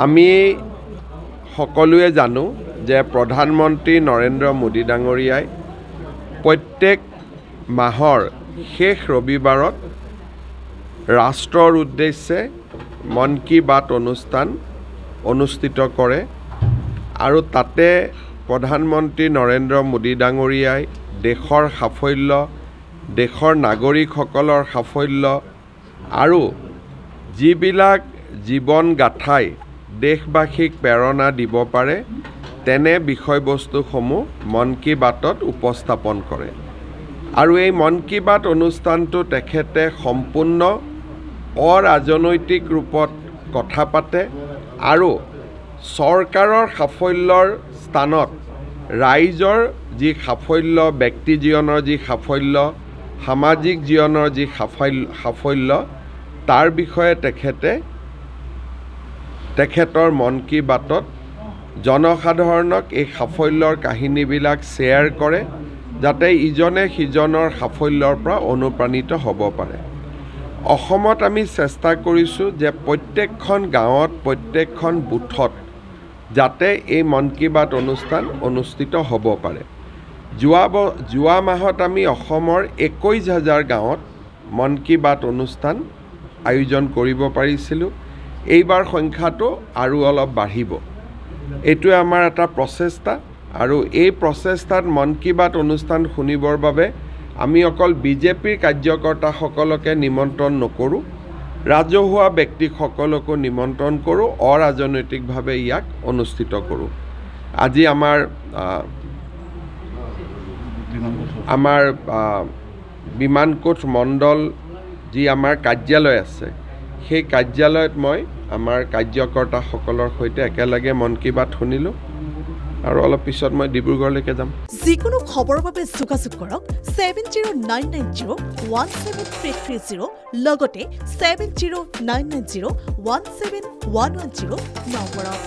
আমি সকলোৱে জানো যে প্ৰধানমন্ত্ৰী নৰেন্দ্ৰ মোদী ডাঙৰীয়াই প্ৰত্যেক মাহৰ শেষ ৰবিবাৰত ৰাষ্ট্ৰৰ উদ্দেশ্যে মন কী বাত অনুষ্ঠান অনুষ্ঠিত কৰে আৰু তাতে প্ৰধানমন্ত্ৰী নৰেন্দ্ৰ মোদী ডাঙৰীয়াই দেশৰ সাফল্য, দেশৰ নাগৰিকসকলৰ সাফল্য আৰু যিবিলাক জীৱন গাথাই দেশবাসীক প্ৰেৰণা দিব পাৰে তেনে বিষয়বস্তুসমূহ মন কী বাতত উপস্থাপন কৰে। আৰু এই মন কী বাত অনুষ্ঠানটো তেখেতে সম্পূৰ্ণ অৰাজনৈতিক ৰূপত কথা পাতে আৰু চৰকাৰৰ সাফল্যৰ স্থানত ৰাইজৰ যি সাফল্য, ব্যক্তি জীৱনৰ যি সাফল্য, সামাজিক জীৱনৰ যি সাফল্য তাৰ বিষয়ে তেখেতৰ মন কী বাতত জনসাধাৰণক এই সাফল্যৰ কাহিনীবিলাক শ্বেয়াৰ কৰে যাতে ইজনে সিজনৰ সাফল্যৰ পৰা অনুপ্ৰাণিত হ'ব পাৰে। অসমত আমি চেষ্টা কৰিছোঁ যে প্ৰত্যেকখন গাঁৱত, প্ৰত্যেকখন বুথত যাতে এই মন কী বাত অনুষ্ঠান অনুষ্ঠিত হ'ব পাৰে। যোৱা মাহত আমি অসমৰ 21,000 গাঁৱত মন কী বাত অনুষ্ঠান আয়োজন কৰিব পাৰিছিলোঁ। এইবাৰ সংখ্যাটো আৰু অলপ বাঢ়িব। এইটোৱে আমাৰ এটা প্ৰচেষ্টা আৰু এই প্ৰচেষ্টাত মন কী বাত অনুষ্ঠান শুনিবৰ বাবে আমি অকল বিজেপিৰ কাৰ্যকৰ্তাসকলকে নিমন্ত্ৰণ নকৰোঁ, ৰাজহুৱা ব্যক্তিসকলকো নিমন্ত্ৰণ কৰোঁ, অৰাজনৈতিকভাৱে ইয়াক অনুষ্ঠিত কৰোঁ। আজি আমাৰ বিমানকোট মণ্ডল যি আমাৰ কাৰ্যালয় আছে সেই কাৰ্যালয়ত মই আমাৰ কাৰ্যকৰ্তাসকলৰ সৈতে একেলগে মন কী বাত শুনিলোঁ আৰু অলপ পিছত মই ডিব্ৰুগড়লৈকে যাম। যিকোনো খবৰৰ বাবে যোগাযোগ কৰক 7099017330 লগতে 7099017110 নম্বৰত।